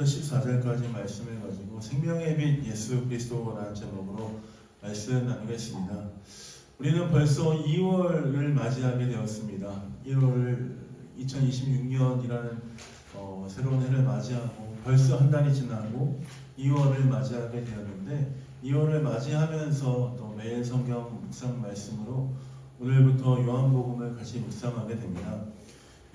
14절까지 말씀을 가지고 생명의 빛 예수 그리스도라는 제목으로 말씀 나누겠습니다. 우리는 벌써 2월을 맞이하게 되었습니다. 2월 2026년이라는 새로운 해를 맞이하고 벌써 한 달이 지나고 2월을 맞이하게 되었는데 2월을 맞이하면서 또 매일 성경 묵상 말씀으로 오늘부터 요한복음을 같이 묵상하게 됩니다.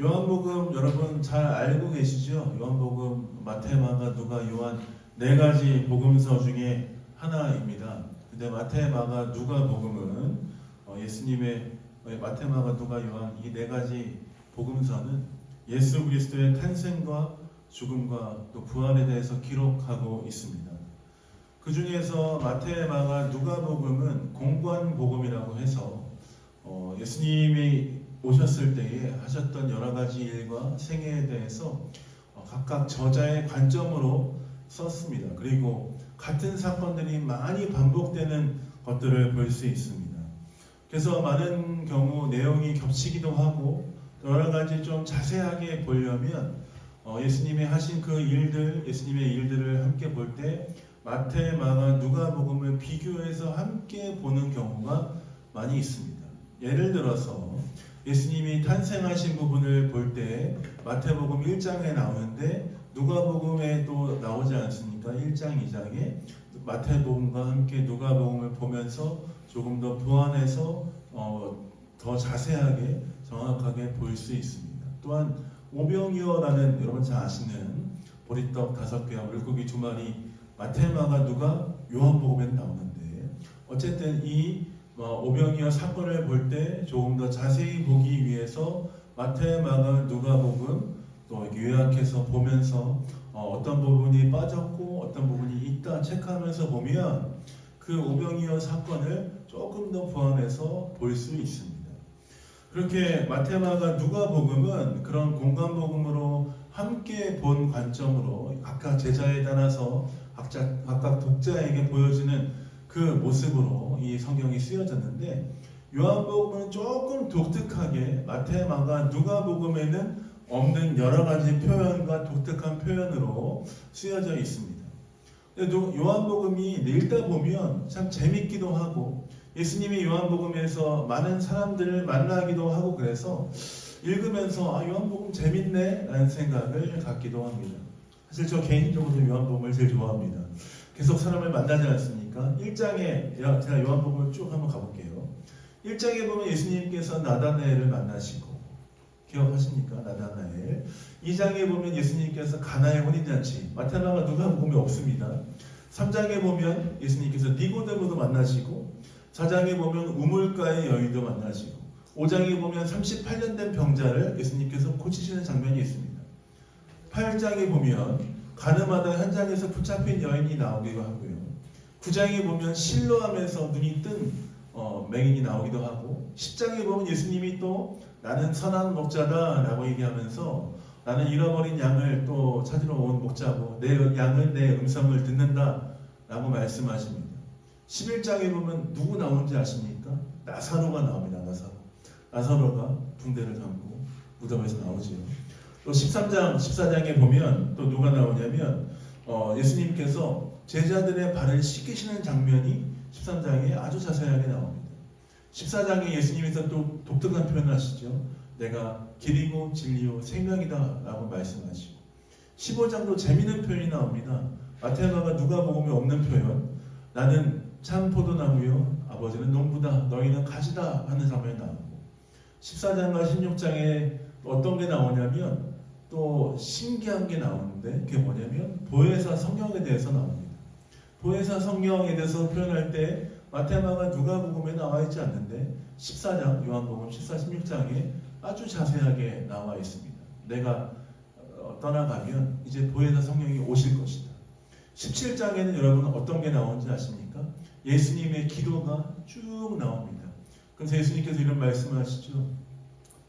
요한복음 여러분 잘 알고 계시죠? 요한복음 마태, 마가, 누가, 요한 네 가지 복음서 중에 하나입니다. 근데 마태, 마가, 누가 복음은 예수님의 마태, 마가, 누가, 요한 이 네 가지 복음서는 예수 그리스도의 탄생과 죽음과 또 부활에 대해서 기록하고 있습니다. 그 중에서 마태, 마가, 누가 복음은 공관 복음이라고 해서 예수님이 오셨을 때에 하셨던 여러 가지 일과 생애에 대해서 각각 저자의 관점으로 썼습니다. 그리고 같은 사건들이 많이 반복되는 것들을 볼 수 있습니다. 그래서 많은 경우 내용이 겹치기도 하고 여러 가지 좀 자세하게 보려면 예수님이 하신 그 일들, 예수님의 일들을 함께 볼 때 마태, 마가, 누가복음을 비교해서 함께 보는 경우가 많이 있습니다. 예를 들어서 예수님이 탄생하신 부분을 볼 때 마태복음 1장에 나오는데 누가복음에 또 나오지 않습니까? 1장, 2장에 마태복음과 함께 누가복음을 보면서 조금 더 보완해서 더 자세하게 정확하게 볼 수 있습니다. 또한 오병이어라는 여러분 잘 아시는 보리떡 5개와 물고기 2마리 마태, 마가, 누가, 요한복음에 나오는데 어쨌든 이 오병이어 사건을 볼 때 조금 더 자세히 보기 위해서 마태, 마가, 누가복음 또 요약해서 보면서 어떤 부분이 빠졌고 어떤 부분이 있다 체크하면서 보면 그 오병이어 사건을 조금 더 보완해서 볼 수 있습니다. 그렇게 마태, 마가, 누가복음은 그런 공간복음으로 함께 본 관점으로 각각 제자에 따라서 각각 독자에게 보여지는 그 모습으로 이 성경이 쓰여졌는데 요한복음은 조금 독특하게 마태, 마가, 누가복음에는 없는 여러 가지 표현과 독특한 표현으로 쓰여져 있습니다. 요한복음이 읽다 보면 참 재밌기도 하고 예수님이 요한복음에서 많은 사람들을 만나기도 하고 그래서 읽으면서 요한복음 재밌네 라는 생각을 갖기도 합니다. 사실 저 개인적으로 요한복음을 제일 좋아합니다. 계속 사람을 만나지 않습니까? 1장에 제가 요한복음을 쭉 한번 가볼게요. 1장에 보면 예수님께서 나다나엘을 만나시고 기억하십니까? 나다나엘. 2장에 보면 예수님께서 가나의 혼인잔치 마태, 마가, 누가복음에 없습니다. 3장에 보면 예수님께서 니고데모도 만나시고 4장에 보면 우물가의 여인도 만나시고 5장에 보면 38년 된 병자를 예수님께서 고치시는 장면이 있습니다. 8장에 보면 가늠하다 현장에서 붙잡힌 여인이 나오기도 하고요. 9장에 보면 실로암에서 눈이 뜬 맹인이 나오기도 하고 10장에 보면 예수님이 또 나는 선한 목자다 라고 얘기하면서 나는 잃어버린 양을 또 찾으러 온 목자고 내 양은 내 음성을 듣는다 라고 말씀하십니다. 11장에 보면 누구 나오는지 아십니까? 나사로가 나옵니다. 나사로가 붕대를 감고 무덤에서 나오지요. 또 13장, 14장에 보면 또 누가 나오냐면 예수님께서 제자들의 발을 씻기시는 장면이 13장에 아주 자세하게 나옵니다. 14장에 예수님께서 또 독특한 표현을 하시죠. 내가 길이고 진리요 생명이다 라고 말씀하시고 15장도 재미있는 표현이 나옵니다. 마태, 마가, 누가복음에 없는 표현 나는 참 포도나무요 아버지는 농부다 너희는 가지다 하는 장면이 나오고 14장과 16장에 어떤 게 나오냐면 또 신기한 게 나오는데 그게 뭐냐면 보혜사 성경에 대해서 나옵니다. 보혜사 성경에 대해서 표현할 때 마태, 마가, 누가복음에 나와 있지 않는데 14장 요한복음 14, 16장에 아주 자세하게 나와 있습니다. 내가 떠나가면 이제 보혜사 성령이 오실 것이다. 17장에는 여러분 어떤 게 나오는지 아십니까? 예수님의 기도가 쭉 나옵니다. 그래서 예수님께서 이런 말씀을 하시죠.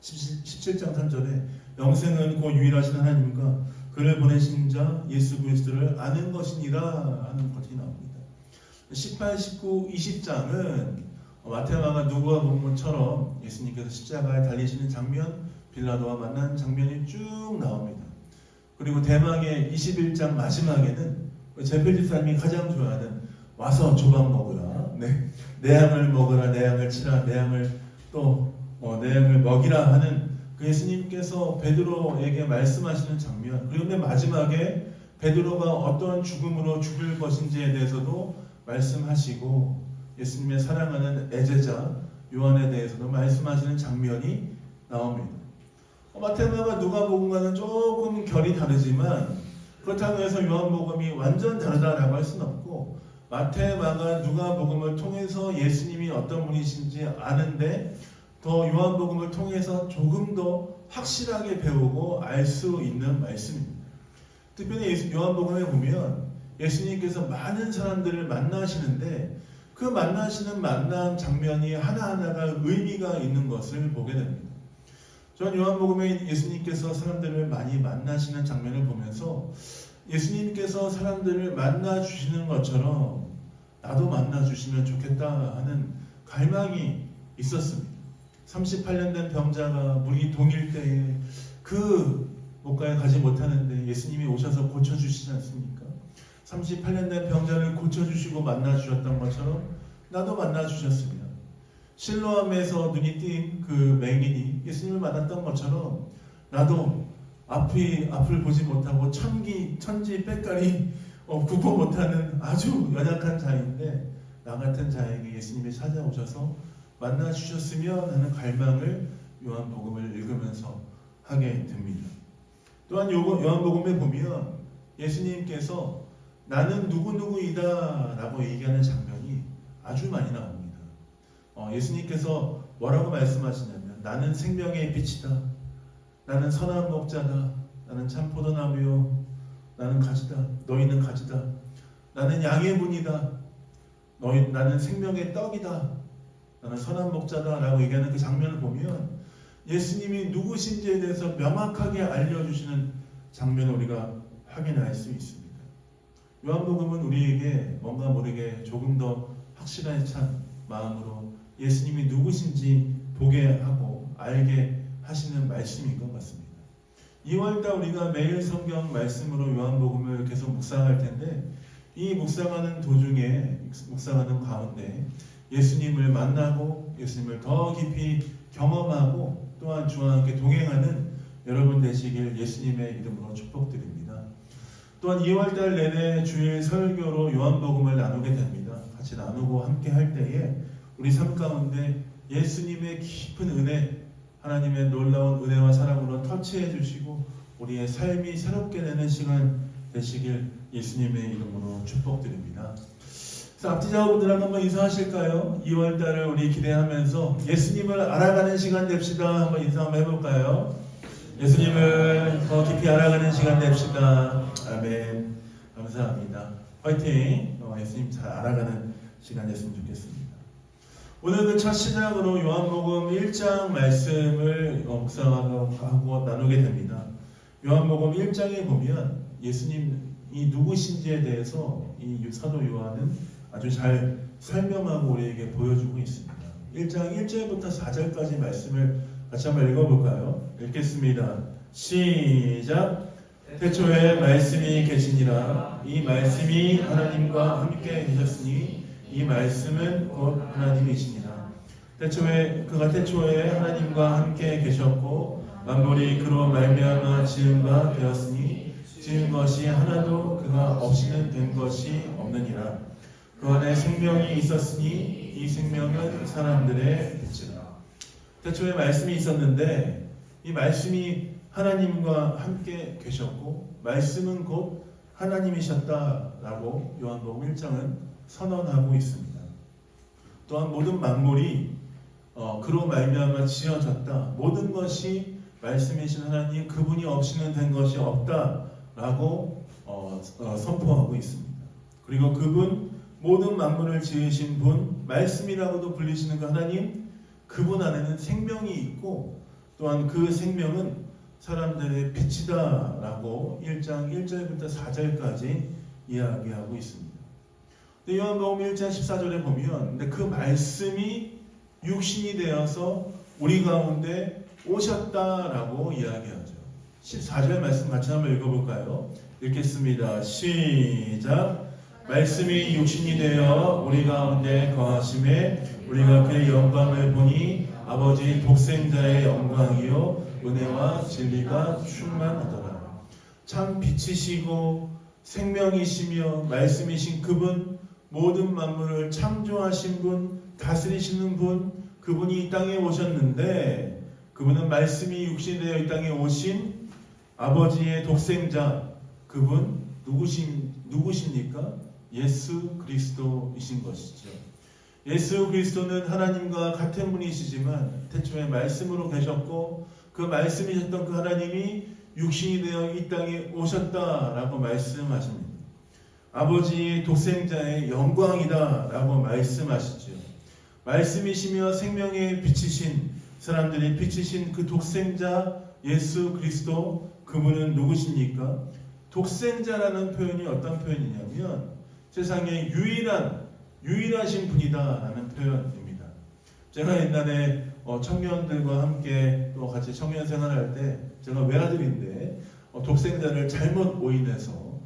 17장 3절에 영생은 곧 유일하신 하나님과 그를 보내신 자 예수 그리스도를 아는 것이니라 하는 것이 나옵니다. 18, 19, 20장은 마태, 마가, 누가복음처럼 예수님께서 십자가에 달리시는 장면, 빌라도와 만난 장면이 쭉 나옵니다. 그리고 대망의 21장 마지막에는 제필 집사님이 가장 좋아하는 와서 조각 먹으라. 네. 내 양을 먹으라, 내 양을 치라, 내 양을 내 양을 먹이라 하는 그 예수님께서 베드로에게 말씀하시는 장면. 그리고 맨 마지막에 베드로가 어떤 죽음으로 죽을 것인지에 대해서도 말씀하시고 예수님의 사랑하는 애제자 요한에 대해서도 말씀하시는 장면이 나옵니다. 마태마가 누가복음과는 조금 결이 다르지만 그렇다고 해서 요한복음이 완전 다르다라고 할 수는 없고 마태마가 누가복음을 통해서 예수님이 어떤 분이신지 아는데 더 요한복음을 통해서 조금 더 확실하게 배우고 알 수 있는 말씀입니다. 특별히 요한복음에 보면 예수님께서 많은 사람들을 만나시는데 그 만나시는 만남 장면이 하나하나가 의미가 있는 것을 보게 됩니다. 저는 요한복음에 예수님께서 사람들을 많이 만나시는 장면을 보면서 예수님께서 사람들을 만나주시는 것처럼 나도 만나주시면 좋겠다 하는 갈망이 있었습니다. 38년 된 병자가 물이 동일 때에 그 목가에 가지 못하는데 예수님이 오셔서 고쳐주시지 않습니까? 38년 된 병자를 고쳐주시고 만나주셨던 것처럼 나도 만나주셨습니다. 실로암에서 눈이 띈 그 맹인이 예수님을 만났던 것처럼 나도 앞을 보지 못하고 천지 빽깔이 굽어 못하는 아주 연약한 자인데 나 같은 자에게 예수님이 찾아오셔서 만나주셨으면 하는 갈망을 요한복음을 읽으면서 하게 됩니다. 또한 요한복음에 보면 예수님께서 나는 누구누구이다 라고 얘기하는 장면이 아주 많이 나옵니다. 예수님께서 뭐라고 말씀하시냐면 나는 생명의 빛이다. 나는 선한 목자다. 나는 참 포도나무요. 나는 가지다. 너희는 가지다. 나는 양의 문이다. 나는 생명의 떡이다. 나는 선한 목자다 라고 얘기하는 그 장면을 보면 예수님이 누구신지에 대해서 명확하게 알려주시는 장면을 우리가 확인할 수 있습니다. 요한복음은 우리에게 뭔가 모르게 조금 더 확실한 찬 마음으로 예수님이 누구신지 보게 하고 알게 하시는 말씀인 것 같습니다. 2월달 우리가 매일 성경 말씀으로 요한복음을 계속 묵상할 텐데 이 묵상하는 도중에 묵상하는 가운데 예수님을 만나고 예수님을 더 깊이 경험하고 또한 주와 함께 동행하는 여러분 되시길 예수님의 이름으로 축복드립니다. 또한 2월달 내내 주일 설교로 요한복음을 나누게 됩니다. 같이 나누고 함께 할 때에 우리 삶 가운데 예수님의 깊은 은혜, 하나님의 놀라운 은혜와 사랑으로 터치해 주시고 우리의 삶이 새롭게 되는 시간 되시길 예수님의 이름으로 축복드립니다. 앞뒤 작업분들랑 한번 인사하실까요? 2월달을 우리 기대하면서 예수님을 알아가는 시간 됩시다. 한번 인사 한번 해볼까요? 예수님을 더 깊이 알아가는 시간 됩시다. 아멘. 감사합니다. 화이팅! 예수님 잘 알아가는 시간 됐으면 좋겠습니다. 오늘 그 첫 시작으로 요한복음 1장 말씀을 묵상하고 나누게 됩니다. 요한복음 1장에 보면 예수님이 누구신지에 대해서 이 사도 요한은 아주 잘 설명하고 우리에게 보여주고 있습니다. 1장 1절부터 4절까지 말씀을 같이 한번 읽어볼까요? 읽겠습니다. 시작! 태초에 말씀이 계시니라. 이 말씀이 하나님과 함께 계셨으니 이 말씀은 곧 하나님이시니라. 그가 태초에 하나님과 함께 계셨고 만물이 그로 말미암아 지은 바 되었으니 지은 것이 하나도 그가 없이는 된 것이 없느니라. 그 안에 생명이 있었으니 이 생명은 사람들의 빛이라. 태초에 말씀이 있었는데 이 말씀이 하나님과 함께 계셨고 말씀은 곧 하나님이셨다라고 요한복음 1장은 선언하고 있습니다. 또한 모든 만물이 그로 말미암아 지어졌다. 모든 것이 말씀이신 하나님 그분이 없이는 된 것이 없다라고 선포하고 있습니다. 그리고 그분 모든 만물을 지으신 분 말씀이라고도 불리시는 그 하나님 그분 안에는 생명이 있고 또한 그 생명은 사람들의 빛이다 라고 1장 1절부터 4절까지 이야기하고 있습니다. 요한복음 1장 14절에 보면 그 말씀이 육신이 되어서 우리 가운데 오셨다라고 이야기하죠. 14절 말씀 같이 한번 읽어볼까요? 읽겠습니다. 시작. 말씀이 육신이 되어 우리 가운데 거하심에 우리가 그의 영광을 보니 아버지 독생자의 영광이요 은혜와 진리가 충만하더라. 참 빛이시고 생명이시며 말씀이신 그분, 모든 만물을 창조하신 분, 다스리시는 분, 그분이 이 땅에 오셨는데, 그분은 말씀이 육신이 되어 이 땅에 오신 아버지의 독생자, 그분 누구십니까? 예수 그리스도이신 것이죠. 예수 그리스도는 하나님과 같은 분이시지만 태초에 말씀으로 계셨고, 그 말씀이셨던 그 하나님이 육신이 되어 이 땅에 오셨다라고 말씀하십니다. 아버지의 독생자의 영광이다라고 말씀하시죠. 말씀이시며 생명의 빛이신, 사람들이 빛이신 그 독생자 예수 그리스도, 그분은 누구십니까? 독생자라는 표현이 어떤 표현이냐면 세상에 유일하신 분이다라는 표현입니다. 제가 옛날에 청년들과 함께 또 같이 청년 생활할 때, 제가 외아들인데 독생자를 잘못 오인해서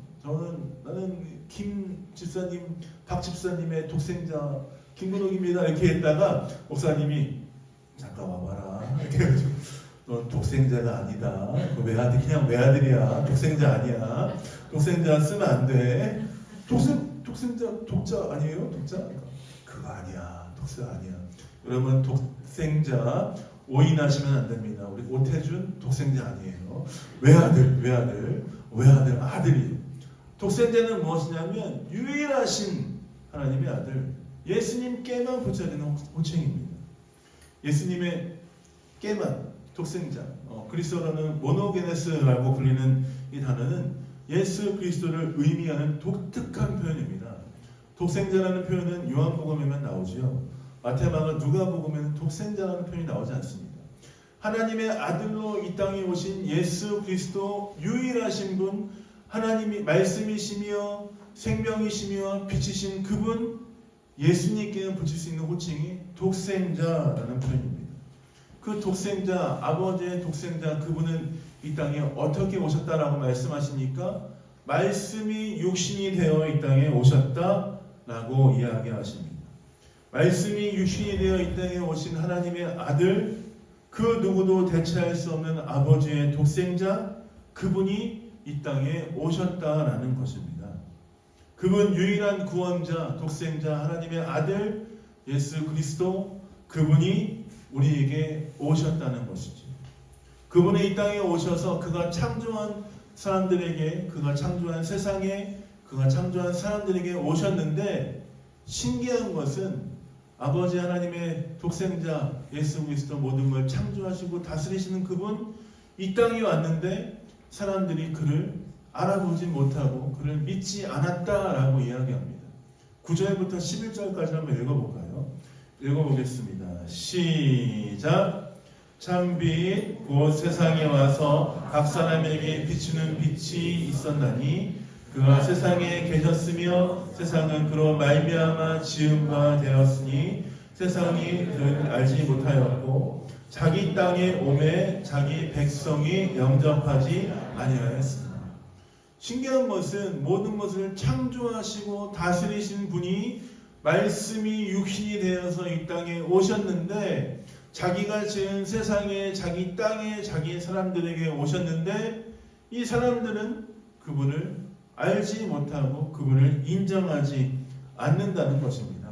나는 김 집사님, 박 집사님의 독생자 김근옥입니다 이렇게 했다가 목사님이 잠깐 와봐라 이렇게 해가지고 너 독생자가 아니다. 그 외아들 그냥 외아들이야. 독생자 아니야. 독생자 쓰면 안 돼. 독생자 독자 아니에요? 독자? 그거 아니야. 독자 아니야. 여러분 독생자 오인하시면 안 됩니다. 우리 오태준 독생자 아니에요. 외아들 아들이. 독생자는 무엇이냐면 유일하신 하나님의 아들 예수님께만 붙여지는 호칭입니다. 예수님의 깨만 독생자, 그리스도로는 모노게네스라고 불리는 이 단어는 예수 그리스도를 의미하는 독특한 표현입니다. 독생자라는 표현은 요한복음에만 나오죠. 마태복음, 누가복음에는 독생자라는 표현이 나오지 않습니다. 하나님의 아들로 이 땅에 오신 예수 그리스도, 유일하신 분, 하나님이 말씀이시며 생명이시며 빛이신 그분, 예수님께는 붙일 수 있는 호칭이 독생자라는 표현입니다. 그 독생자, 아버지의 독생자, 그분은 이 땅에 어떻게 오셨다라고 말씀하시니까 말씀이 육신이 되어 이 땅에 오셨다라고 이야기하십니다. 말씀이 육신이 되어 이 땅에 오신 하나님의 아들, 그 누구도 대체할 수 없는 아버지의 독생자, 그분이 이 땅에 오셨다라는 것입니다. 그분 유일한 구원자, 독생자, 하나님의 아들 예수 그리스도, 그분이 우리에게 오셨다는 것이죠. 그분이 이 땅에 오셔서 그가 창조한 사람들에게, 그가 창조한 세상에, 그가 창조한 사람들에게 오셨는데, 신기한 것은 아버지 하나님의 독생자 예수 그리스도, 모든 걸 창조하시고 다스리시는 그분 이 땅에 왔는데 사람들이 그를 알아보지 못하고 그를 믿지 않았다라고 이야기합니다. 9절부터 11절까지 한번 읽어볼까요? 읽어보겠습니다. 시작. 참빛 곧 세상에 와서 각 사람에게 비추는 빛이 있었나니 그가 세상에 계셨으며 세상은 그로 말미암아 지은 바 되었으니 세상이 그를 알지 못하였고 자기 땅에 오매 자기 백성이 영접하지 아니하였습니다. 신기한 것은 모든 것을 창조하시고 다스리신 분이 말씀이 육신이 되어서 이 땅에 오셨는데, 자기가 지은 세상에, 자기 땅에, 자기 사람들에게 오셨는데 이 사람들은 그분을 알지 못하고 그분을 인정하지 않는다는 것입니다.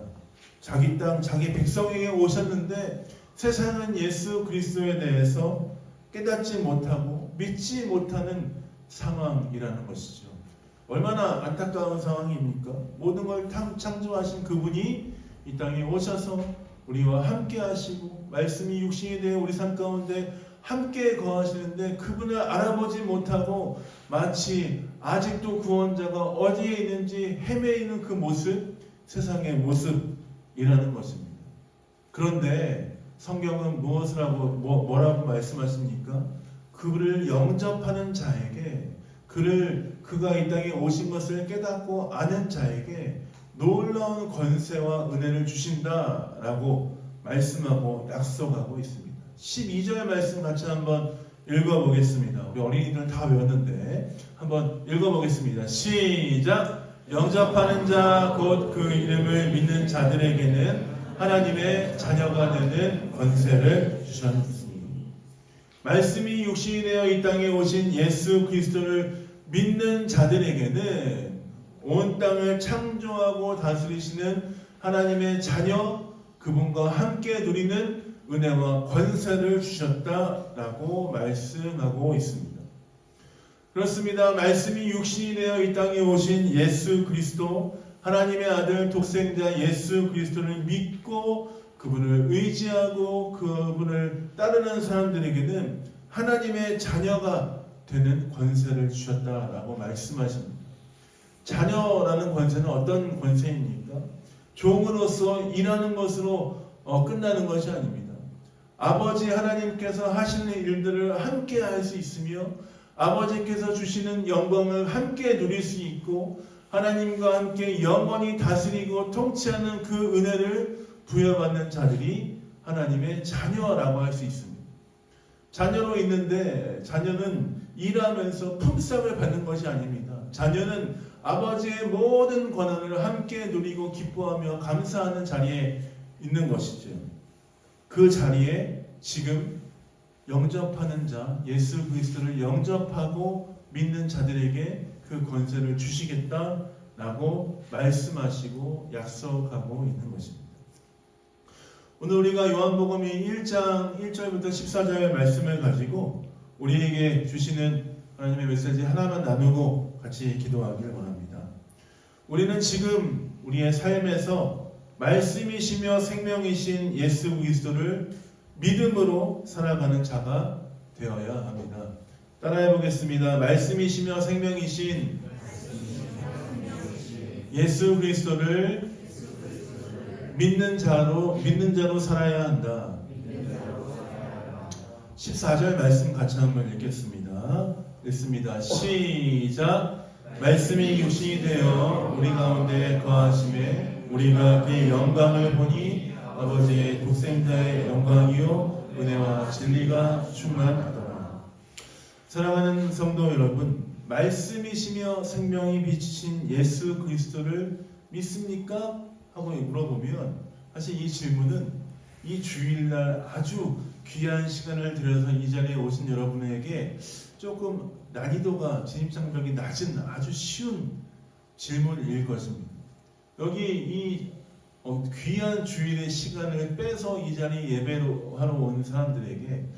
자기 땅, 자기 백성에게 오셨는데 세상은 예수 그리스도에 대해서 깨닫지 못하고 믿지 못하는 상황이라는 것이죠. 얼마나 안타까운 상황입니까? 모든 걸 창조하신 그분이 이 땅에 오셔서 우리와 함께 하시고 말씀이 육신이 되어 우리 삶 가운데 함께 거하시는데 그분을 알아보지 못하고 마치 아직도 구원자가 어디에 있는지 헤매이는 그 모습, 세상의 모습이라는 것입니다. 그런데 성경은 뭐라고 말씀하십니까? 그를 영접하는 자에게, 그가 이 땅에 오신 것을 깨닫고 아는 자에게 놀라운 권세와 은혜를 주신다라고 말씀하고 약속하고 있습니다. 12절 말씀 같이 한번 읽어보겠습니다. 우리 어린이들은 다 외웠는데 한번 읽어보겠습니다. 시작! 영접하는 자 곧 그 이름을 믿는 자들에게는 하나님의 자녀가 되는 권세를 주셨습니다. 말씀이 육신이 되어 이 땅에 오신 예수 그리스도를 믿는 자들에게는 온 땅을 창조하고 다스리시는 하나님의 자녀 그분과 함께 누리는 은혜와 권세를 주셨다라고 말씀하고 있습니다. 그렇습니다. 말씀이 육신이 되어 이 땅에 오신 예수 그리스도 하나님의 아들 독생자 예수 그리스도를 믿고 그분을 의지하고 그분을 따르는 사람들에게는 하나님의 자녀가 되는 권세를 주셨다라고 말씀하십니다. 자녀라는 권세는 어떤 권세입니까? 종으로서 일하는 것으로 끝나는 것이 아닙니다. 아버지 하나님께서 하시는 일들을 함께 할 수 있으며 아버지께서 주시는 영광을 함께 누릴 수 있고 하나님과 함께 영원히 다스리고 통치하는 그 은혜를 부여받는 자들이 하나님의 자녀라고 할 수 있습니다. 자녀로 있는데 자녀는 일하면서 품삯을 받는 것이 아닙니다. 자녀는 아버지의 모든 권한을 함께 누리고 기뻐하며 감사하는 자리에 있는 것이죠. 그 자리에 지금 영접하는 자, 예수 그리스도를 영접하고 믿는 자들에게 그 권세를 주시겠다라고 말씀하시고 약속하고 있는 것입니다. 오늘 우리가 요한복음 1장 1절부터 14절 말씀을 가지고 우리에게 주시는 하나님의 메시지 하나만 나누고 같이 기도하길 원합니다. 우리는 지금 우리의 삶에서 말씀이시며 생명이신 예수 그리스도를 믿음으로 살아가는 자가 되어야 합니다. 따라해 보겠습니다. 말씀이시며 생명이신 예수 그리스도를 믿는 자로 살아야 한다. 14절 말씀 같이 한번 읽겠습니다. 읽습니다. 시작. 말씀이 육신이 되어 우리 가운데 거하심에 우리가 그의 영광을 보니 아버지의 독생자의 영광이요 은혜와 진리가 충만하더라. 사랑하는 성도 여러분, 말씀이시며 생명이 비치신 예수 그리스도를 믿습니까? 하고 물어보면 사실 이 질문은 이 주일날 아주 귀한 시간을 들여서 이 자리에 오신 여러분에게 조금 난이도가 진입장벽이 낮은 아주 쉬운 질문일 것입니다. 여기 이 귀한 주일의 시간을 빼서 이 자리에 예배로 하러 온 사람들에게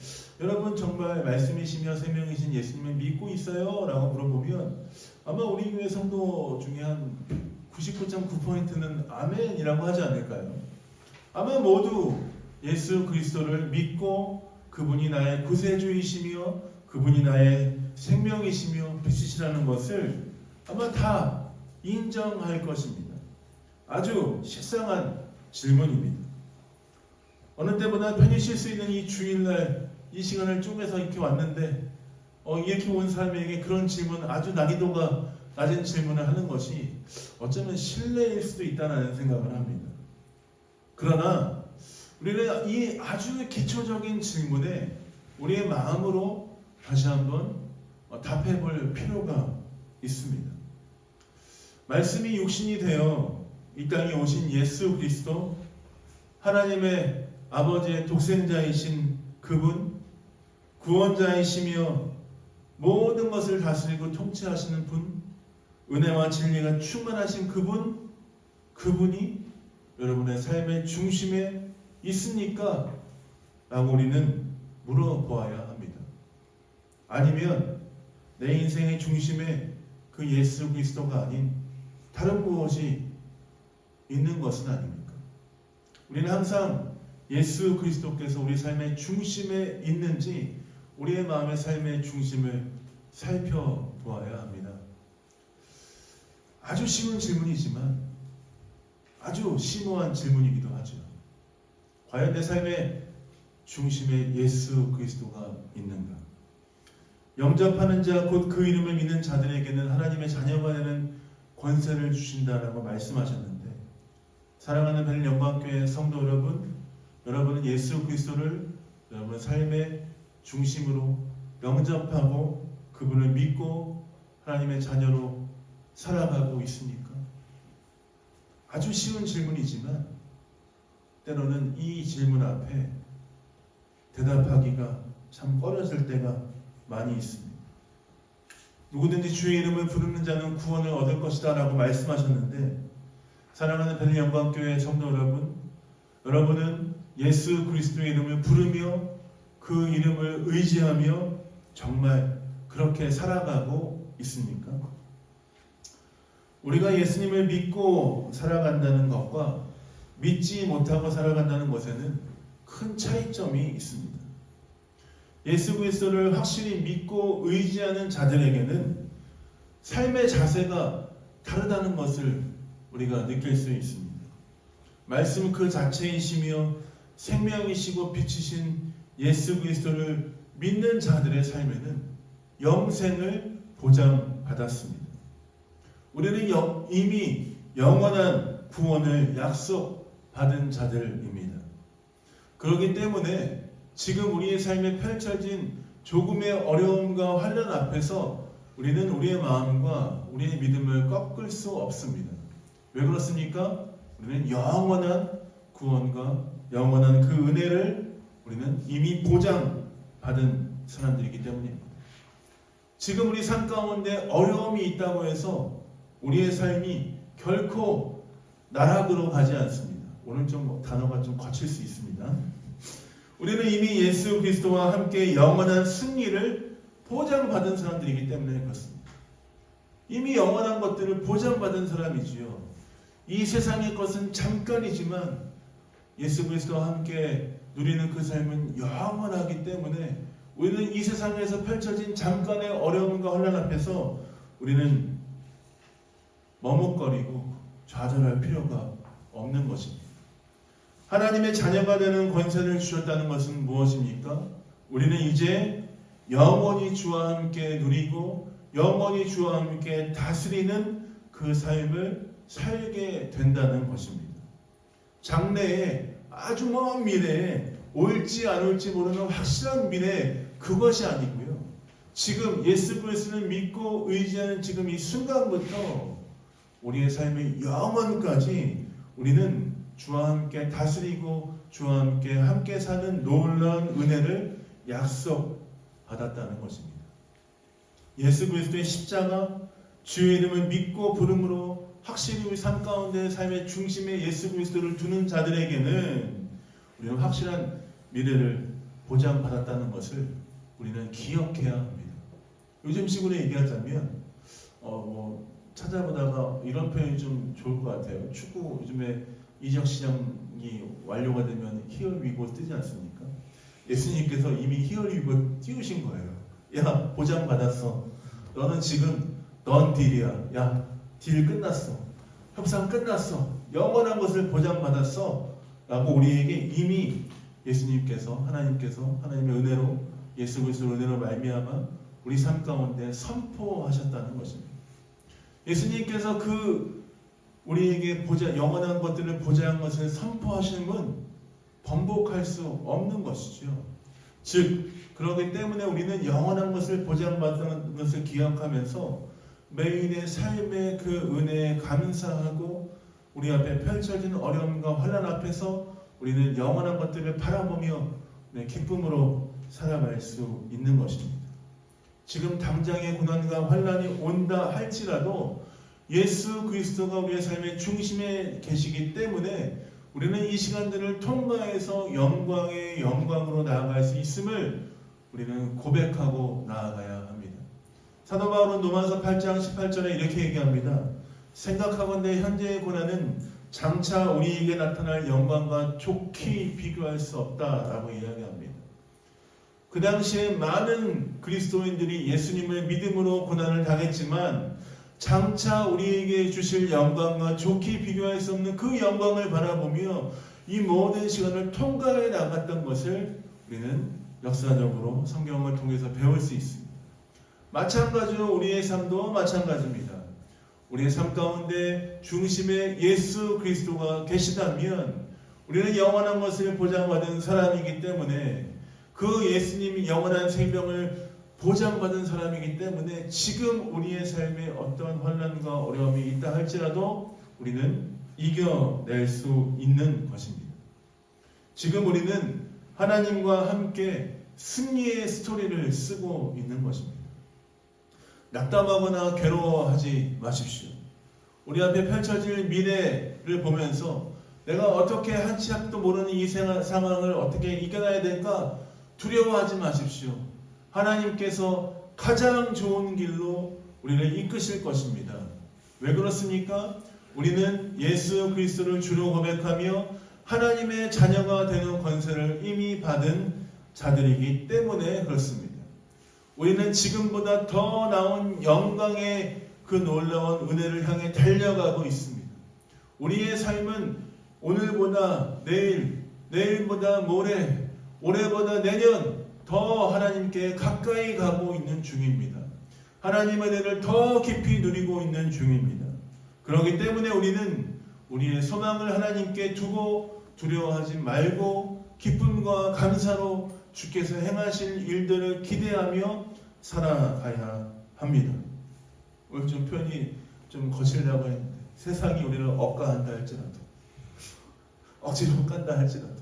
여러분 정말 말씀이시며 생명이신 예수님을 믿고 있어요? 라고 물어보면 아마 우리 교회 성도 중에 한 99.9%는 아멘이라고 하지 않을까요? 아마 모두 예수 그리스도를 믿고 그분이 나의 구세주이시며 그분이 나의 생명이시며 빛이시라는 것을 아마 다 인정할 것입니다. 아주 식상한 질문입니다. 어느 때보다 편히 쉴 수 있는 이 주일날 이 시간을 쪼개서 이렇게 왔는데 이렇게 온 사람에게 그런 질문, 아주 난이도가 낮은 질문을 하는 것이 어쩌면 신뢰일 수도 있다는 생각을 합니다. 그러나 우리는 이 아주 기초적인 질문에 우리의 마음으로 다시 한번 답해 볼 필요가 있습니다. 말씀이 육신이 되어 이 땅에 오신 예수 그리스도, 하나님의 아버지의 독생자이신 그분, 구원자이시며 모든 것을 다스리고 통치하시는 분, 은혜와 진리가 충만하신 그분이 여러분의 삶의 중심에 있습니까? 라고 우리는 물어보아야 합니다. 아니면 내 인생의 중심에 그 예수 그리스도가 아닌 다른 무엇이 있는 것은 아닙니까? 우리는 항상 예수 그리스도께서 우리 삶의 중심에 있는지 우리의 마음의 삶의 중심을 살펴보아야 합니다. 아주 쉬운 질문이지만 아주 심오한 질문이기도 하죠. 과연 내 삶의 중심에 예수 그리스도가 있는가? 영접하는 자 곧 그 이름을 믿는 자들에게는 하나님의 자녀가 되는 권세를 주신다라고 말씀하셨는데, 사랑하는 베들 영광교회 성도 여러분, 여러분은 예수 그리스도를 여러분의 삶의 중심으로 영접하고 그분을 믿고 하나님의 자녀로 살아가고 있습니까? 아주 쉬운 질문이지만 때로는 이 질문 앞에 대답하기가 참 꺼려질 때가 많이 있습니다. 누구든지 주의 이름을 부르는 자는 구원을 얻을 것이다 라고 말씀하셨는데, 사랑하는 벨리영광교회 성도 여러분, 여러분은 예수 그리스도의 이름을 부르며 그 이름을 의지하며 정말 그렇게 살아가고 있습니까? 우리가 예수님을 믿고 살아간다는 것과 믿지 못하고 살아간다는 것에는 큰 차이점이 있습니다. 예수 그리스도를 확실히 믿고 의지하는 자들에게는 삶의 자세가 다르다는 것을 우리가 느낄 수 있습니다. 말씀 그 자체이시며 생명이시고 빛이신 예수 그리스도를 믿는 자들의 삶에는 영생을 보장받았습니다. 우리는 이미 영원한 구원을 약속받은 자들입니다. 그렇기 때문에 지금 우리의 삶에 펼쳐진 조금의 어려움과 환난 앞에서 우리는 우리의 마음과 우리의 믿음을 꺾을 수 없습니다. 왜 그렇습니까? 우리는 영원한 구원과 영원한 그 은혜를 우리는 이미 보장받은 사람들이기 때문입니다. 지금 우리 삶 가운데 어려움이 있다고 해서 우리의 삶이 결코 나락으로 가지 않습니다. 오늘 좀 단어가 좀 거칠 수 있습니다. 우리는 이미 예수 그리스도와 함께 영원한 승리를 보장받은 사람들이기 때문에 그렇습니다. 이미 영원한 것들을 보장받은 사람이지요. 이 세상의 것은 잠깐이지만 예수 그리스도와 함께 누리는 그 삶은 영원하기 때문에 우리는 이 세상에서 펼쳐진 잠깐의 어려움과 혼란 앞에서 우리는 머뭇거리고 좌절할 필요가 없는 것입니다. 하나님의 자녀가 되는 권세를 주셨다는 것은 무엇입니까? 우리는 이제 영원히 주와 함께 누리고 영원히 주와 함께 다스리는 그 삶을 살게 된다는 것입니다. 장래에 아주 먼 미래에 올지 안 올지 모르는 확실한 미래, 그것이 아니고요. 지금 예수 그리스도를 믿고 의지하는 지금 이 순간부터 우리의 삶의 영원까지 우리는 주와 함께 다스리고 주와 함께 사는 놀라운 은혜를 약속받았다는 것입니다. 예수 그리스도의 십자가, 주의 이름을 믿고 부름으로 확실히 우리 삶 가운데 삶의 중심에 예수 그리스도를 두는 자들에게는 우리는 확실한 미래를 보장받았다는 것을 우리는 기억해야 합니다. 요즘식으로 얘기하자면 찾아보다가 이런 표현이 좀 좋을 것 같아요. 축구 요즘에 이적 시장이 완료가 되면 히얼 위고 뜨지 않습니까? 예수님께서 이미 히얼 위고 띄우신 거예요. 야, 보장받았어. 너는 지금 넌 딜이야. 야, 딜 끝났어. 협상 끝났어. 영원한 것을 보장받았어. 라고 우리에게 이미 예수님께서 하나님의 은혜로 예수 그리스도의 은혜로 말미암아 우리 삶 가운데 선포하셨다는 것입니다. 예수님께서 우리에게 영원한 것들을 보장한 것을 선포하시는 건 번복할 수 없는 것이죠. 즉 그렇기 때문에 우리는 영원한 것을 보장받는 것을 기억하면서 매일의 삶의 그 은혜에 감사하고 우리 앞에 펼쳐진 어려움과 환난 앞에서 우리는 영원한 것들을 바라보며 기쁨으로 살아갈 수 있는 것입니다. 지금 당장의 고난과 환난이 온다 할지라도 예수 그리스도가 우리의 삶의 중심에 계시기 때문에 우리는 이 시간들을 통과해서 영광의 영광으로 나아갈 수 있음을 우리는 고백하고 나아가야 합니다. 사도 바울은 로마서 8장 18절에 이렇게 얘기합니다. 생각하건대 현재의 고난은 장차 우리에게 나타날 영광과 좋게 비교할 수 없다라고 이야기합니다. 그 당시에 많은 그리스도인들이 예수님을 믿음으로 고난을 당했지만 장차 우리에게 주실 영광과 좋게 비교할 수 없는 그 영광을 바라보며 이 모든 시간을 통과해 나갔던 것을 우리는 역사적으로 성경을 통해서 배울 수 있습니다. 마찬가지로 우리의 삶도 마찬가지입니다. 우리의 삶 가운데 중심에 예수 그리스도가 계시다면 우리는 영원한 것을 보장받은 사람이기 때문에 그 예수님이 영원한 생명을 보장받은 사람이기 때문에 지금 우리의 삶에 어떤 환난과 어려움이 있다 할지라도 우리는 이겨낼 수 있는 것입니다. 지금 우리는 하나님과 함께 승리의 스토리를 쓰고 있는 것입니다. 낙담하거나 괴로워하지 마십시오. 우리 앞에 펼쳐질 미래를 보면서 내가 어떻게 한 치 앞도 모르는 이 상황을 어떻게 이겨나야 될까 두려워하지 마십시오. 하나님께서 가장 좋은 길로 우리를 이끄실 것입니다. 왜 그렇습니까? 우리는 예수 그리스도를 주로 고백하며 하나님의 자녀가 되는 권세를 이미 받은 자들이기 때문에 그렇습니다. 우리는 지금보다 더 나은 영광의 그 놀라운 은혜를 향해 달려가고 있습니다. 우리의 삶은 오늘보다 내일, 내일보다 모레, 올해보다 내년 더 하나님께 가까이 가고 있는 중입니다. 하나님의 은혜를 더 깊이 누리고 있는 중입니다. 그렇기 때문에 우리는 우리의 소망을 하나님께 두고 두려워하지 말고 기쁨과 감사로 주께서 행하실 일들을 기대하며 살아가야 합니다. 오늘 좀 표현이 좀 거칠다고 했는데 세상이 우리를 억까한다 할지라도 억지로 깐다 할지라도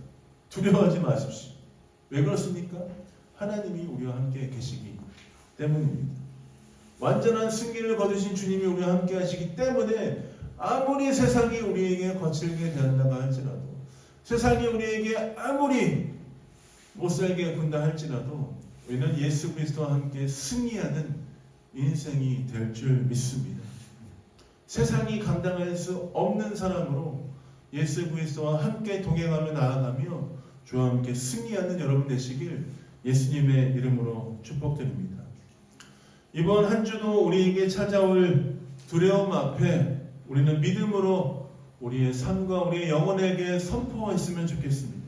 두려워하지 마십시오. 왜 그렇습니까? 하나님이 우리와 함께 계시기 때문입니다. 완전한 승리를 거두신 주님이 우리와 함께 하시기 때문에 아무리 세상이 우리에게 거칠게 되었다고 할지라도 세상이 우리에게 아무리 못살게 군다 할지라도 우리는 예수 그리스도와 함께 승리하는 인생이 될 줄 믿습니다. 세상이 감당할 수 없는 사람으로 예수 그리스도와 함께 동행하며 나아가며 주와 함께 승리하는 여러분 되시길 예수님의 이름으로 축복드립니다. 이번 한 주도 우리에게 찾아올 두려움 앞에 우리는 믿음으로 우리의 삶과 우리의 영혼에게 선포했으면 좋겠습니다.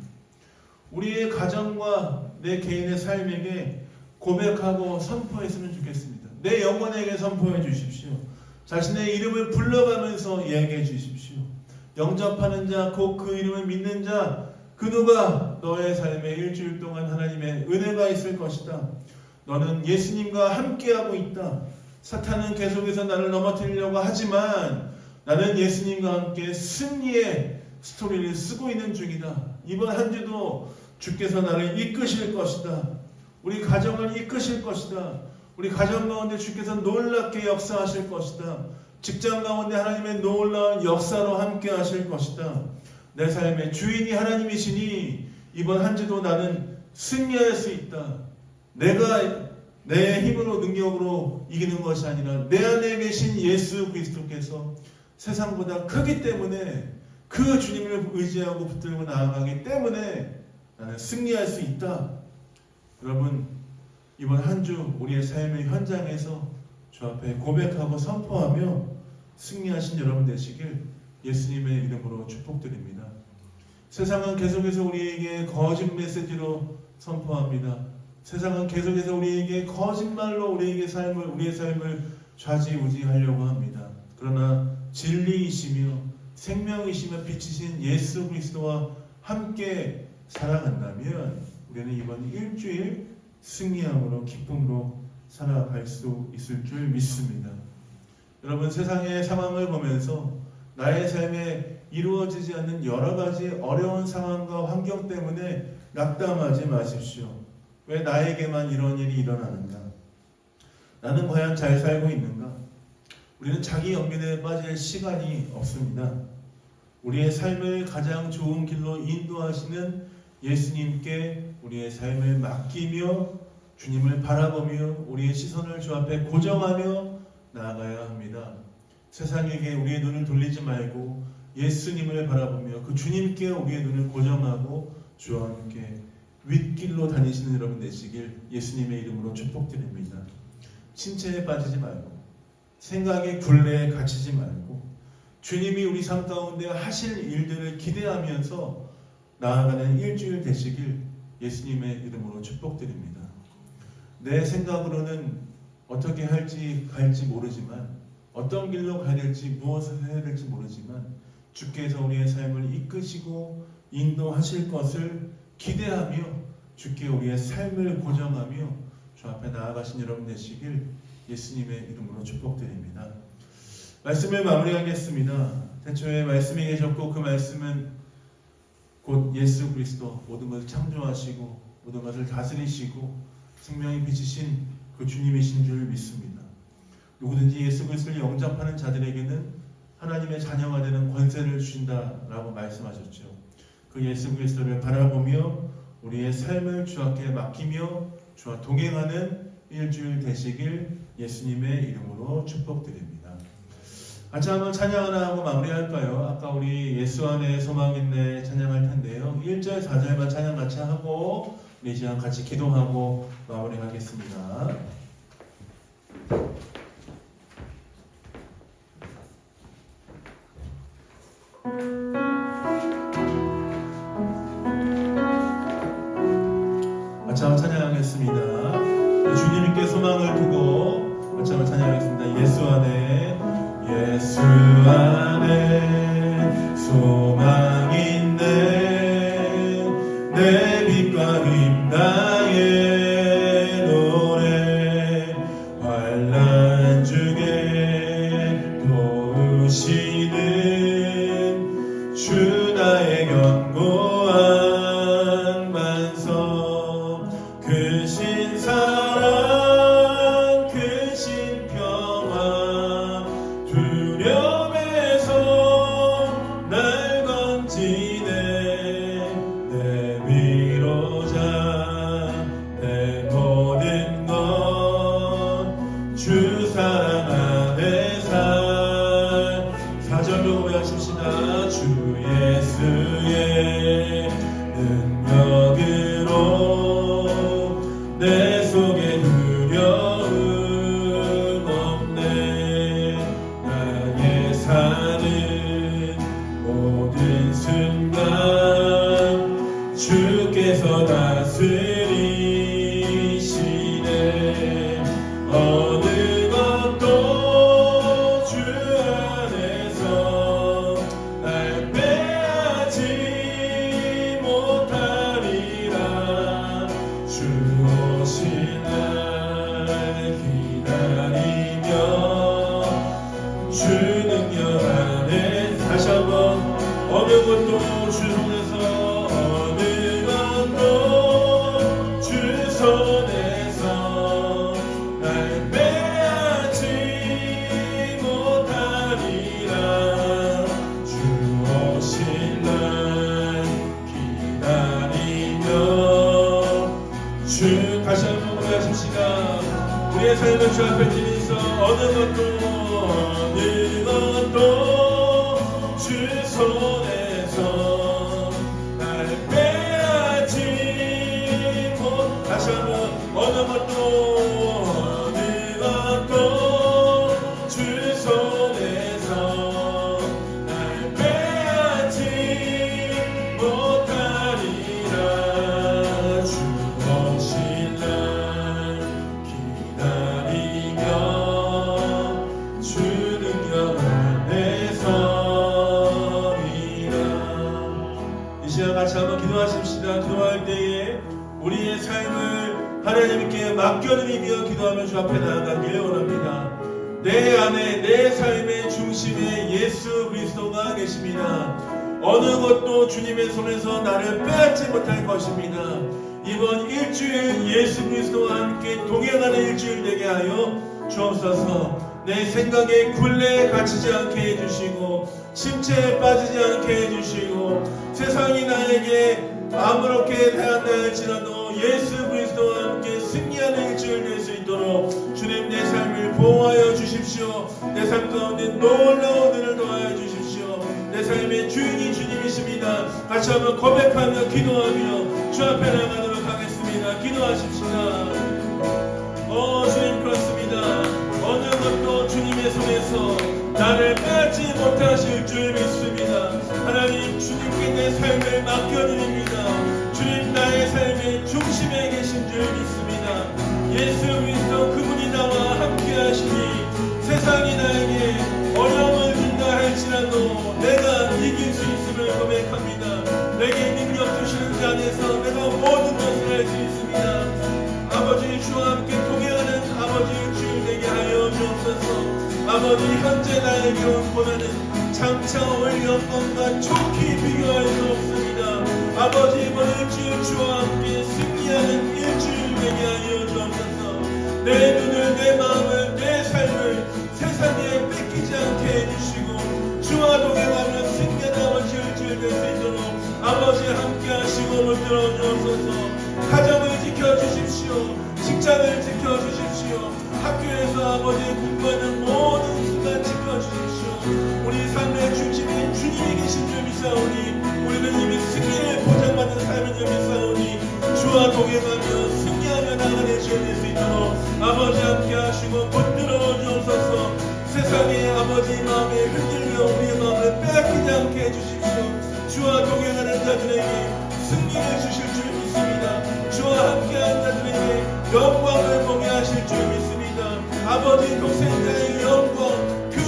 우리의 가정과 내 개인의 삶에게 고백하고 선포했으면 좋겠습니다. 내 영혼에게 선포해 주십시오. 자신의 이름을 불러가면서 이야기해 주십시오. 영접하는 자, 곧 그 이름을 믿는 자, 그 누가 너의 삶에 일주일 동안 하나님의 은혜가 있을 것이다. 너는 예수님과 함께하고 있다. 사탄은 계속해서 나를 넘어뜨리려고 하지만 나는 예수님과 함께 승리의 스토리를 쓰고 있는 중이다. 이번 한 주도 주께서 나를 이끄실 것이다. 우리 가정을 이끄실 것이다. 우리 가정 가운데 주께서 놀랍게 역사하실 것이다. 직장 가운데 하나님의 놀라운 역사로 함께 하실 것이다. 내 삶의 주인이 하나님이시니 이번 한 주도 나는 승리할 수 있다. 내가 내 힘으로 능력으로 이기는 것이 아니라 내 안에 계신 예수 그리스도께서 세상보다 크기 때문에 그 주님을 의지하고 붙들고 나아가기 때문에 나는 승리할 수 있다. 여러분 이번 한 주 우리의 삶의 현장에서 주 앞에 고백하고 선포하며 승리하신 여러분 되시길 예수님의 이름으로 축복드립니다. 세상은 계속해서 우리에게 거짓 메시지로 선포합니다. 세상은 계속해서 우리에게 거짓말로 우리의 삶을 좌지우지하려고 합니다. 그러나 진리이시며 생명이시며 빛이신 예수 그리스도와 함께 살아간다면 우리는 이번 일주일 승리함으로 기쁨으로 살아갈 수 있을 줄 믿습니다. 여러분 세상의 상황을 보면서 나의 삶에 이루어지지 않는 여러 가지 어려운 상황과 환경 때문에 낙담하지 마십시오. 왜 나에게만 이런 일이 일어나는가? 나는 과연 잘 살고 있는가? 우리는 자기 연민에 빠질 시간이 없습니다. 우리의 삶을 가장 좋은 길로 인도하시는 예수님께 우리의 삶을 맡기며 주님을 바라보며 우리의 시선을 주 앞에 고정하며 나아가야 합니다. 세상에게 우리의 눈을 돌리지 말고 예수님을 바라보며 그 주님께 우리의 눈을 고정하고 주와 함께 윗길로 다니시는 여러분 되시길 예수님의 이름으로 축복드립니다. 침체에 빠지지 말고 생각의 굴레에 갇히지 말고 주님이 우리 삶 가운데 하실 일들을 기대하면서 나아가는 일주일 되시길 예수님의 이름으로 축복드립니다. 내 생각으로는 어떻게 갈지 모르지만 어떤 길로 가야 될지 무엇을 해야 될지 모르지만 주께서 우리의 삶을 이끄시고 인도하실 것을 기대하며 주께 우리의 삶을 고정하며 주 앞에 나아가신 여러분 되시길 예수님의 이름으로 축복드립니다. 말씀을 마무리하겠습니다. 태초에 말씀이 계셨고 그 말씀은 곧 예수 그리스도, 모든 것을 창조하시고 모든 것을 다스리시고 생명이 비치신 그 주님이신 줄 믿습니다. 누구든지 예수 그리스도를 영접하는 자들에게는 하나님의 자녀가 되는 권세를 주신다라고 말씀하셨죠. 그 예수 그리스도를 바라보며 우리의 삶을 주 앞에 맡기며 주와 동행하는 일주일 되시길 예수님의 이름으로 축복드립니다. 같이 한번 찬양 하나 하고 마무리할까요? 아까 우리 예수 안에 소망 있네 찬양할 텐데요. 1절 4절만 찬양 같이 하고 우리 이 시간 같이 기도하고 마무리하겠습니다. 같이 한번 찬양하겠습니다. 주님께 소망을 두고 같이 한번 찬양하겠습니다. 예수 안에 소망 있네 내 빛과 힘 나의 노래 환난 중에 도우시는 주 나의 견고한 반석 크신 사랑 크신 평화 두려움에서 날 건지네 내 위로자 내 모든 것 주 사랑 안에 살 4절로 고백하십시다. 주 예수의 능력으로 내 속에 두려움 없네 나의 사는 모든 순간 주께서 다스리시네 어느 것도 주 안에서 날 빼앗지 못하리라 주 오신 날 기다리며 주 능력 안에 다시 한번 어느 것도 주 손에서 어느 것도 주 손에서 날 빼앗지 못하리라 주 오신 날 기다리며 주 다시 한번 고백하십시다. 우리의 삶을 주 앞에 드리면서 어느 것도 주 손에서 날 빼앗지 못 다시 한번 어느 것도 주 손에서 날 빼앗지 못하리라 주 오신 날 기다리며 주 능력 안에 서리라. 이 시간 같이 한번 기도하십시다. 기도할 때에 우리의 삶을 하나님께 맡겨드리며 기도하며 주 앞에 나아가길 원합니다. 내 안에 내 삶의 중심에 예수 그리스도가 계십니다. 어느 것도 주님의 손에서 나를 빼앗지 못할 것입니다. 이번 일주일 예수 그리스도와 함께 동행하는 일주일 되게 하여 주옵소서. 내 생각에 굴레에 갇히지 않게 해주시고 침체에 빠지지 않게 해주시고 세상이 나에게 아무렇게 대한다 할지라도 예수 그리스도와 함께 승리하는 일주일 될 수 있도록 주님 내 삶을 보호하여 주십시오. 내 삶 가운데 놀라운 은혜를 더하여 주십시오. 내 삶의 주인이 주님이십니다. 같이 한번 고백하며 기도하며 주 앞에 나가도록 하겠습니다. 기도하십시다. 주님 그렇습니다. 어느 것도 주님의 손에서 나를 빼앗지 못하실 줄 믿습니다. 하나님 주님께 내 삶을 맡겨드립니다. 주님 나의 삶의 중심에 계신 줄 믿습니다. 예수 그리스도 그분이 나와 함께 하시니 세상이 나에게 어려움을 준다 할지라도 내가 이길 수 있음을 고백합니다. 내게 능력 주시는 자 안에서 내가 모든 것을 할 수 있습니다. 아버지 주와 함께 아버지 현재 나에게 온 고난은 장차 올 영광과 좋게 비교할 수 없습니다. 아버지 이번 일주일 주와 함께 승리하는 일주일 되게 하여 주옵소서. 내 눈을 내 마음을 내 삶을 세상에 뺏기지 않게 해주시고 주와 동행하며 승리하는 아버지 일주일 될 수 있도록 아버지 함께 하시고 물들어 주옵소서. 가정을 지켜주십시오. 직장을 지켜주십시오. 학교에서 아버지의 공부하는 모든 순간 지켜주십시오. 우리 삶의 중심에 주님이 계신 줄 믿사오니 우리는 이미 승리를 보장받는 삶을 줄 믿사오니 주와 동행하며 승리하며 나가는 시간 될 수 있도록 아버지 함께 하시고 붙들어 주옵소서. 세상의 아버지 마음에 흔들려 우리의 마음을 빼앗기지 않게 해주십시오. 주와 동행하는 자들에게 승리를 주실 줄 믿습니다. 주와 함께하는 자들에게 영광을 보게 하실 줄 믿습니다. 아버지 독생자의 영광, 그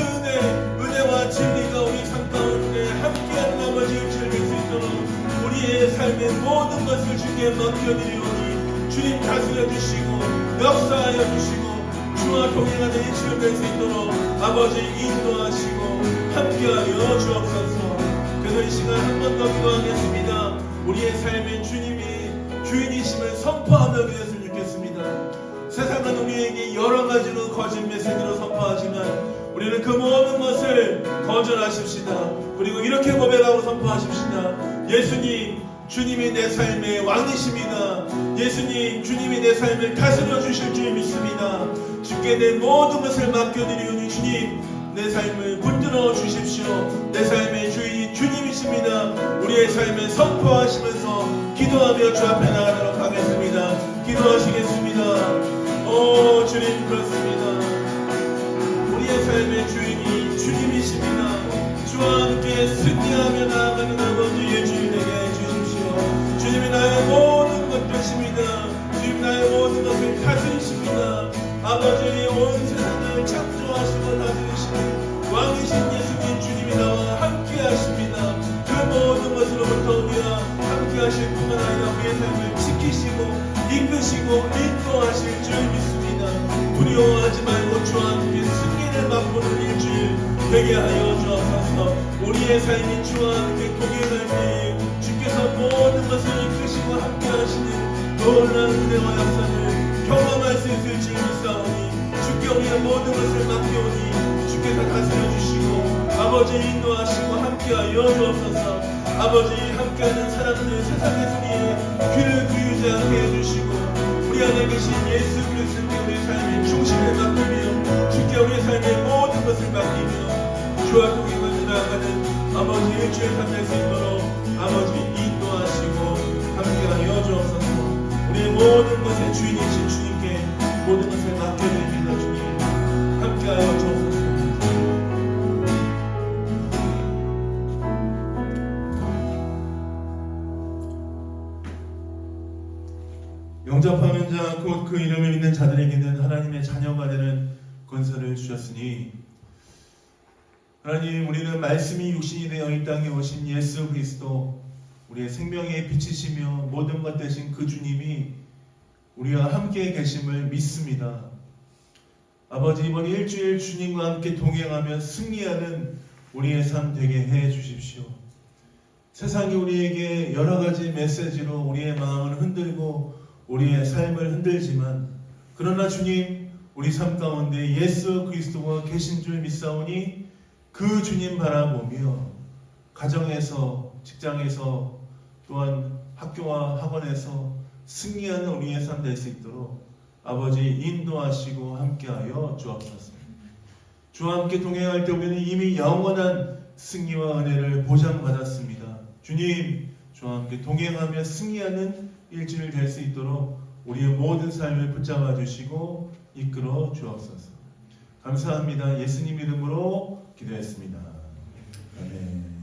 은혜와 진리가 우리 삶 가운데 함께하는 아버지 일주일 될 수 있도록 우리의 삶의 모든 것을 주께 맡겨드리오니 주님 다스려 주시고 역사하여 주시고 주와 동행하는 일주일 될 수 있도록 아버지 인도하시고 함께하여 주옵소서. 그래서 이 시간 한 번 더 기도하겠습니다. 우리의 삶의 주님이 주인이심을 선포하며 되었으면 좋겠습니다. 세상은 우리에게 여러 가지로 거짓 메시지로 선포하지만 우리는 그 모든 것을 거절하십시다. 그리고 이렇게 고백하고 선포하십시다. 예수님, 주님이 내 삶의 왕이십니다. 예수님, 주님이 내 삶을 다스려 주실 줄 믿습니다. 주께 내 모든 것을 맡겨드리오니 주님, 내 삶을 붙들어 주십시오. 내 삶의 주인이 주님이십니다. 우리의 삶을 선포하시면서 기도하며 주 앞에 나가도록 하겠습니다. 기도하시겠습니다. 오 주님, 그렇습니다. 우리의 삶의 주인이 주님이십니다. 주와 함께 승리하며 나아가는 아버지 일주일 되게 해주십시오. 주님이 나의 모든 것 되십니다. 주님 나의 모든 것을 다스리십니다. 아버지 온 세상을 창조하시고 다스리시는 왕이신 예수님 주님이 나와 함께 하십니다. 그 모든 것으로부터 우리와 함께 하실 뿐만 아니라 우리의 삶을 지키시고 이끄시고 인도하실 줄 믿습니다. 두려워하지 말고 주와 함께 승리를 맛보는 일주일 되게 하여 주옵소서. 우리의 삶이 주와 함께 동행할 때에 주께서 모든 것을 이끄시고 함께 하시는 놀라운 은혜와 역사를 경험할 수 있을 줄 믿사오니 주께 우리의 모든 것을 맡겨오니 주께서 다스려 주시고 아버지 인도하시고 함께하여 주옵소서. 아버지 함께하는 사람들 세상의 소리에 귀를 기울이지 않게 해주시고 우리 안에 계신 예수 그리스도께 우리의 삶의 중심을 맡기며 주께 우리의 삶의 모든 것을 맡기며 주와 동행을 나아가는 아버지 일주일 삼될 수 있도록 아버지 인도하시고 함께하여 주옵소서. 우리의 모든 것의 주인이신 주님께 모든 것을 맡겨드립니다. 주님 함께하여 주옵소서. 영접하는 자 곧 그 이름을 믿는 자들에게는 하나님의 자녀가 되는 권세를 주셨으니 하나님, 우리는 말씀이 육신이 되어 이 땅에 오신 예수 그리스도 우리의 생명의 빛이시며 모든 것 되신 그 주님이 우리와 함께 계심을 믿습니다. 아버지, 이번 일주일 주님과 함께 동행하며 승리하는 우리의 삶 되게 해 주십시오. 세상이 우리에게 여러 가지 메시지로 우리의 마음을 흔들고 우리의 삶을 흔들지만 그러나 주님, 우리 삶 가운데 예수 그리스도가 계신 줄 믿사오니 그 주님 바라보며 가정에서, 직장에서, 또한 학교와 학원에서 승리하는 우리의 삶 될 수 있도록 아버지 인도하시고 함께하여 주옵소서. 주와 함께 동행할 때 우리는 이미 영원한 승리와 은혜를 보장받았습니다. 주님, 주와 함께 동행하며 승리하는 일주일 될 수 있도록 우리의 모든 삶을 붙잡아 주시고 이끌어 주옵소서. 감사합니다. 예수님 이름으로 기도했습니다. 아멘.